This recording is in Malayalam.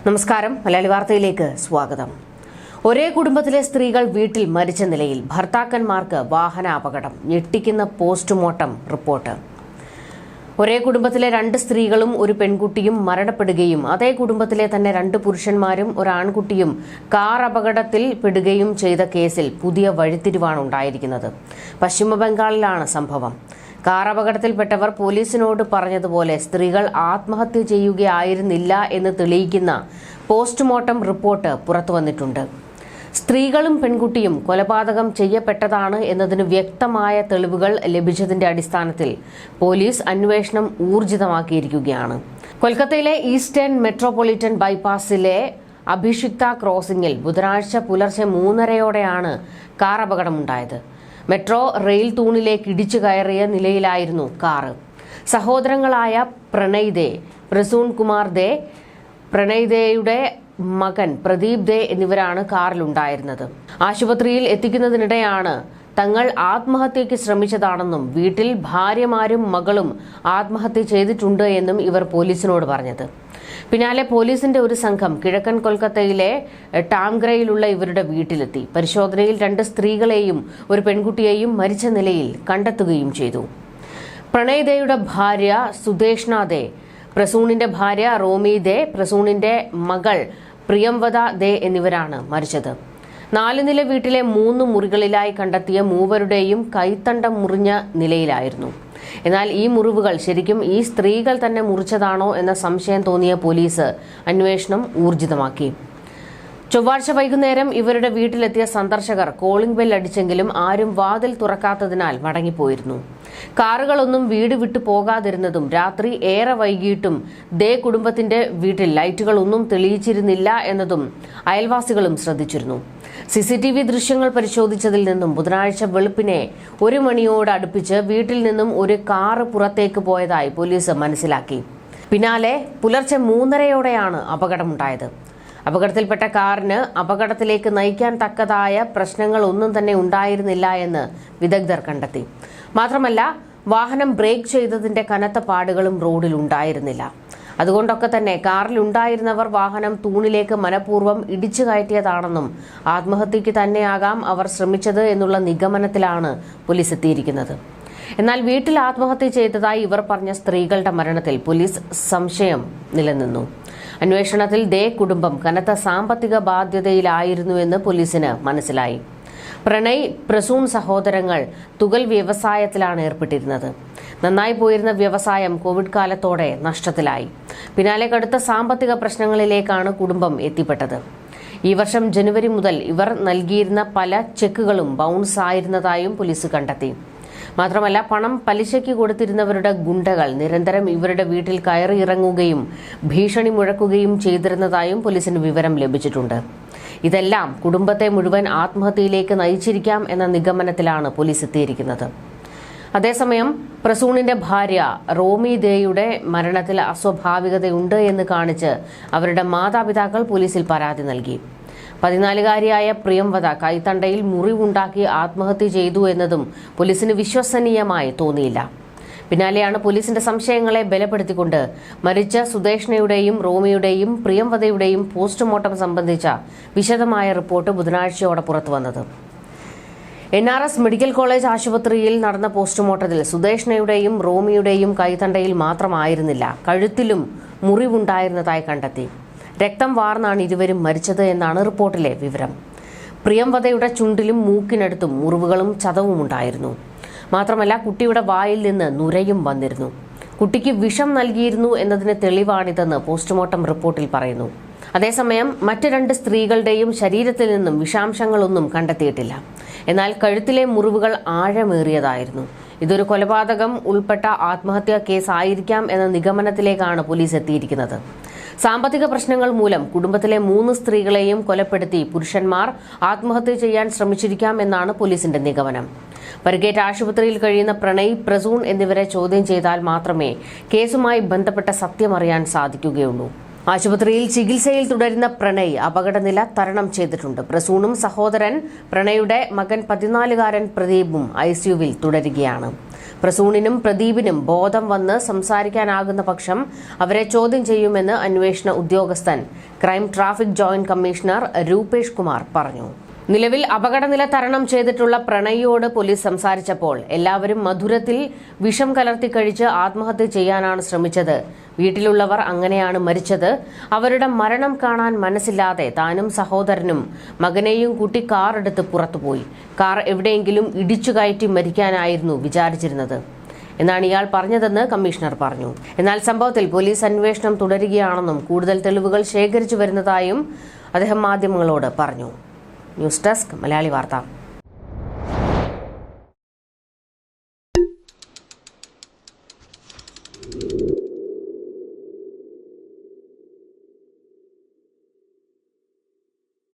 നമസ്കാരം. മലയാളി വാർത്തയിലേക്ക് സ്വാഗതം. ഒരേ കുടുംബത്തിലെ സ്ത്രീകൾ വീട്ടിൽ മരിച്ച നിലയിൽ. ഭർത്താക്കന്മാർക്ക് വാഹന അപകടം. ഞെട്ടിക്കുന്ന പോസ്റ്റ്മോർട്ടം റിപ്പോർട്ട്. ഒരേ കുടുംബത്തിലെ 2 സ്ത്രീകളും ഒരു പെൺകുട്ടിയും മരണപ്പെടുകയും അതേ കുടുംബത്തിലെ തന്നെ 2 പുരുഷന്മാരും ഒരു ആൺകുട്ടിയും കാർ അപകടത്തിൽ പെടുകയും ചെയ്ത കേസിൽ പുതിയ വഴിത്തിരിവാണ് ഉണ്ടായിരിക്കുന്നത്. പശ്ചിമബംഗാളിലാണ് സംഭവം. കാർ അപകടത്തിൽപ്പെട്ടവർ പോലീസിനോട് പറഞ്ഞതുപോലെ സ്ത്രീകൾ ആത്മഹത്യ ചെയ്യുകയായിരുന്നില്ല എന്ന് തെളിയിക്കുന്ന പോസ്റ്റ്മോർട്ടം റിപ്പോർട്ട് പുറത്തുവന്നിട്ടുണ്ട്. സ്ത്രീകളും പെൺകുട്ടിയും കൊലപാതകം ചെയ്യപ്പെട്ടതാണ് എന്നതിന് വ്യക്തമായ തെളിവുകൾ ലഭിച്ചതിന്റെ അടിസ്ഥാനത്തിൽ പോലീസ് അന്വേഷണം ഊർജിതമാക്കിയിരിക്കുകയാണ്. കൊൽക്കത്തയിലെ ഈസ്റ്റേൺ മെട്രോപൊളിറ്റൻ ബൈപ്പാസിലെ അഭിഷിക്ത ക്രോസിംഗിൽ ബുധനാഴ്ച പുലർച്ചെ 3:30 കാർ അപകടമുണ്ടായത്. മെട്രോ റെയിൽ തൂണിലേക്ക് ഇടിച്ചു കയറിയ നിലയിലായിരുന്നു കാറ്. സഹോദരങ്ങളായ പ്രണയ് ദേ, പ്രസൂൺ കുമാർ ദേ, പ്രണയ് ദേയുടെ മകൻ പ്രദീപ് ദേ എന്നിവരാണ് കാറിലുണ്ടായിരുന്നത്. ആശുപത്രിയിൽ എത്തിക്കുന്നതിനിടെയാണ് തങ്ങൾ ആത്മഹത്യയ്ക്ക് ശ്രമിച്ചതാണെന്നും വീട്ടിൽ ഭാര്യമാരും മകളും ആത്മഹത്യ ചെയ്തിട്ടുണ്ട് എന്നും ഇവർ പോലീസിനോട് പറഞ്ഞത്. പിന്നാലെ പോലീസിന്റെ ഒരു സംഘം കിഴക്കൻ കൊൽക്കത്തയിലെ ടാംഗ്രയിലുള്ള ഇവരുടെ വീട്ടിലെത്തി. പരിശോധനയിൽ 2 സ്ത്രീകളെയും ഒരു പെൺകുട്ടിയെയും മരിച്ച നിലയിൽ കണ്ടെത്തുകയും ചെയ്തു. പ്രണയ് ദേയുടെ ഭാര്യ സുദേഷ്ണ ദേ, പ്രസൂണിന്റെ ഭാര്യ റോമി ദേ, പ്രസൂണിന്റെ മകൾ പ്രിയംവദ ദേ എന്നിവരാണ് മരിച്ചത്. 4 നില വീട്ടിലെ 3 മുറികളിലായി കണ്ടെത്തിയ മൂവരുടെയും കൈത്തണ്ടം മുറിഞ്ഞ നിലയിലായിരുന്നു. എന്നാൽ ഈ മുറിവുകൾ ശരിക്കും ഈ സ്ത്രീകൾ തന്നെ മുറിച്ചതാണോ എന്ന സംശയം തോന്നിയ പോലീസ് അന്വേഷണം ഊർജിതമാക്കി. ചൊവ്വാഴ്ച വൈകുന്നേരം ഇവരുടെ വീട്ടിലെത്തിയ സന്ദർശകർ കോളിംഗ് ബെൽ അടിച്ചെങ്കിലും ആരും വാതിൽ തുറക്കാത്തതിനാൽ മടങ്ങിപ്പോയിരുന്നു. കാറുകളൊന്നും വീട് വിട്ടു പോകാതിരുന്നതും രാത്രി ഏറെ വൈകിട്ടും ദേ കുടുംബത്തിന്റെ വീട്ടിൽ ലൈറ്റുകളൊന്നും തെളിയിച്ചിരുന്നില്ല എന്നതും അയൽവാസികളും ശ്രദ്ധിച്ചിരുന്നു. CCTV ദൃശ്യങ്ങൾ പരിശോധിച്ചതിൽ നിന്നും ബുധനാഴ്ച വെളുപ്പിനെ 1 മണിയോട് അടുപ്പിച്ച് വീട്ടിൽ നിന്നും ഒരു കാറ് പുറത്തേക്ക് പോയതായി പോലീസ് മനസ്സിലാക്കി. പിന്നാലെ പുലർച്ചെ 3:30 അപകടമുണ്ടായത്. അപകടത്തിൽപ്പെട്ട കാറിന് അപകടത്തിലേക്ക് നയിക്കാൻ തക്കതായ പ്രശ്നങ്ങൾ ഒന്നും തന്നെ ഉണ്ടായിരുന്നില്ല എന്ന് വിദഗ്ധർ കണ്ടെത്തി. മാത്രമല്ല, വാഹനം ബ്രേക്ക് ചെയ്തതിന്റെ കനത്ത പാടുകളും റോഡിൽ ഉണ്ടായിരുന്നില്ല. അതുകൊണ്ടൊക്കെ തന്നെ കാറിലുണ്ടായിരുന്നവർ വാഹനം തൂണിലേക്ക് മനഃപൂർവ്വം ഇടിച്ചു കയറ്റിയതാണെന്നും ആത്മഹത്യയ്ക്ക് തന്നെയാകാം അവർ ശ്രമിച്ചത് എന്നുള്ള നിഗമനത്തിലാണ് പോലീസ് എത്തിയിരിക്കുന്നത്. എന്നാൽ വീട്ടിൽ ആത്മഹത്യ ചെയ്തതായി ഇവർ പറഞ്ഞ സ്ത്രീകളുടെ മരണത്തിൽ പോലീസ് സംശയം നിലനിന്നു. അന്വേഷണത്തിൽ ദേ കുടുംബം കനത്ത സാമ്പത്തിക ബാധ്യതയിലായിരുന്നുവെന്ന് പോലീസിന് മനസ്സിലായി. പ്രണയ്, പ്രസൂൺ സഹോദരങ്ങൾ തുകൽ വ്യവസായത്തിലാണ് ഏർപ്പെട്ടിരുന്നത്. നന്നായി പോയിരുന്ന വ്യവസായം കോവിഡ് കാലത്തോടെ നഷ്ടത്തിലായി. പിന്നാലെ കടുത്ത സാമ്പത്തിക പ്രശ്നങ്ങളിലേക്കാണ് കുടുംബം എത്തിപ്പെട്ടത്. ഈ വർഷം ജനുവരി മുതൽ ഇവർ നൽകിയിരുന്ന പല ചെക്കുകളും ബൗൺസ് ആയിരുന്നതായും പോലീസ് കണ്ടെത്തി. മാത്രമല്ല, പണം പലിശയ്ക്ക് കൊടുത്തിരുന്നവരുടെ ഗുണ്ടകൾ നിരന്തരം ഇവരുടെ വീട്ടിൽ കയറി ഇറങ്ങുകയും ഭീഷണി മുഴക്കുകയും ചെയ്തിരുന്നതായും പോലീസിന് വിവരം ലഭിച്ചിട്ടുണ്ട്. ഇതെല്ലാം കുടുംബത്തെ മുഴുവൻ ആത്മഹത്യയിലേക്ക് നയിച്ചിരിക്കാം എന്ന നിഗമനത്തിലാണ് പോലീസ് എത്തിയിരിക്കുന്നത്. അതേസമയം പ്രസൂണിന്റെ ഭാര്യ റോമി ദേയുടെ മരണത്തിൽ അസ്വാഭാവികതയുണ്ട് എന്ന് കാണിച്ച് അവരുടെ മാതാപിതാക്കൾ പോലീസിൽ പരാതി നൽകി. 14-കാരിയായ പ്രിയംവദ കൈത്തണ്ടയിൽ മുറിവുണ്ടാക്കി ആത്മഹത്യ ചെയ്തു എന്നതും പോലീസിന് വിശ്വസനീയമായി തോന്നിയില്ല. പിന്നാലെയാണ് പോലീസിന്റെ സംശയങ്ങളെ ബലപ്പെടുത്തിക്കൊണ്ട് മരിച്ച സുദേഷ്ണയുടെയും റോമിയുടെയും പ്രിയംവദയുടെയും പോസ്റ്റ്മോർട്ടം സംബന്ധിച്ച വിശദമായ റിപ്പോർട്ട് ബുധനാഴ്ചയോടെ പുറത്തുവന്നത്. NRS മെഡിക്കൽ കോളേജ് ആശുപത്രിയിൽ നടന്ന പോസ്റ്റ്മോർട്ടത്തിൽ സുദേഷ്ണയുടെയും റോമിയുടെയും കൈത്തണ്ടയിൽ മാത്രമായിരുന്നില്ല, കഴുത്തിലും മുറിവുണ്ടായിരുന്നതായി കണ്ടെത്തി. രക്തം വാർന്നാണ് ഇരുവരും മരിച്ചത് എന്നാണ് റിപ്പോർട്ടിലെ വിവരം. പ്രിയംവദയുടെ ചുണ്ടിലും മൂക്കിനടുത്തും മുറിവുകളും ചതവും ഉണ്ടായിരുന്നു. മാത്രമല്ല, കുട്ടിയുടെ വായിൽ നിന്ന് നുരയും വന്നിരുന്നു. കുട്ടിക്ക് വിഷം നൽകിയിരുന്നു എന്നതിന് തെളിവാണിതെന്ന് പോസ്റ്റ്മോർട്ടം റിപ്പോർട്ടിൽ പറയുന്നു. അതേസമയം മറ്റ് 2 സ്ത്രീകളുടെയും ശരീരത്തിൽ നിന്നും വിഷാംശങ്ങളൊന്നും കണ്ടെത്തിയിട്ടില്ല. എന്നാൽ കഴുത്തിലെ മുറിവുകൾ ആഴമേറിയതായിരുന്നു. ഇതൊരു കൊലപാതകം ഉൾപ്പെട്ട ആത്മഹത്യാ കേസ് ആയിരിക്കാം എന്ന നിഗമനത്തിലേക്കാണ് പോലീസ് എത്തിയിരിക്കുന്നത്. സാമ്പത്തിക പ്രശ്നങ്ങൾ മൂലം കുടുംബത്തിലെ 3 സ്ത്രീകളെയും കൊലപ്പെടുത്തി പുരുഷന്മാർ ആത്മഹത്യ ചെയ്യാൻ ശ്രമിച്ചിരിക്കാം എന്നാണ് പോലീസിന്റെ നിഗമനം. പരിക്കേറ്റ ആശുപത്രിയിൽ കഴിയുന്ന പ്രണയ്, പ്രസൂൺ എന്നിവരെ ചോദ്യം ചെയ്താൽ മാത്രമേ കേസുമായി ബന്ധപ്പെട്ട സത്യമറിയാൻ സാധിക്കുകയുള്ളൂ. ആശുപത്രിയിൽ ചികിത്സയിൽ തുടരുന്ന പ്രണയ് അപകടനില തരണം ചെയ്തിട്ടുണ്ട്. പ്രസൂണും സഹോദരൻ പ്രണയുടെ മകൻ 14-കാരൻ പ്രദീപും ICUവിൽ തുടരുകയാണ്. പ്രസൂണിനും പ്രദീപിനും ബോധം വന്ന് സംസാരിക്കാനാകുന്ന പക്ഷം അവരെ ചോദ്യം ചെയ്യുമെന്ന് അന്വേഷണ ഉദ്യോഗസ്ഥൻ crime traffic joint commissioner Rupesh Kumar പറഞ്ഞു. നിലവിൽ അപകടനില തരണം ചെയ്തിട്ടുള്ള പ്രണയിയോട് പോലീസ് സംസാരിച്ചപ്പോൾ എല്ലാവരും മധുരത്തിൽ വിഷം കലർത്തി കഴിച്ച് ആത്മഹത്യ ചെയ്യാനാണ് ശ്രമിച്ചത്. വീട്ടിലുള്ളവർ അങ്ങനെയാണ് മരിച്ചത്. അവരുടെ മരണം കാണാൻ മനസ്സില്ലാതെ താനും സഹോദരനും മകനെയും കൂട്ടി കാർ എടുത്ത് പുറത്തുപോയി. കാർ എവിടെയെങ്കിലും ഇടിച്ചു കയറ്റി മരിക്കാനായിരുന്നു വിചാരിച്ചിരുന്നത് എന്നാണ് ഇയാൾ പറഞ്ഞതെന്ന് കമ്മീഷണർ പറഞ്ഞു. എന്നാൽ സംഭവത്തിൽ പോലീസ് അന്വേഷണം തുടരുകയാണെന്നും കൂടുതൽ തെളിവുകൾ ശേഖരിച്ചു വരുന്നതായും അദ്ദേഹം മാധ്യമങ്ങളോട് പറഞ്ഞു. ന്യൂസ് ഡെസ്ക് മലയാളി വാർത്ത.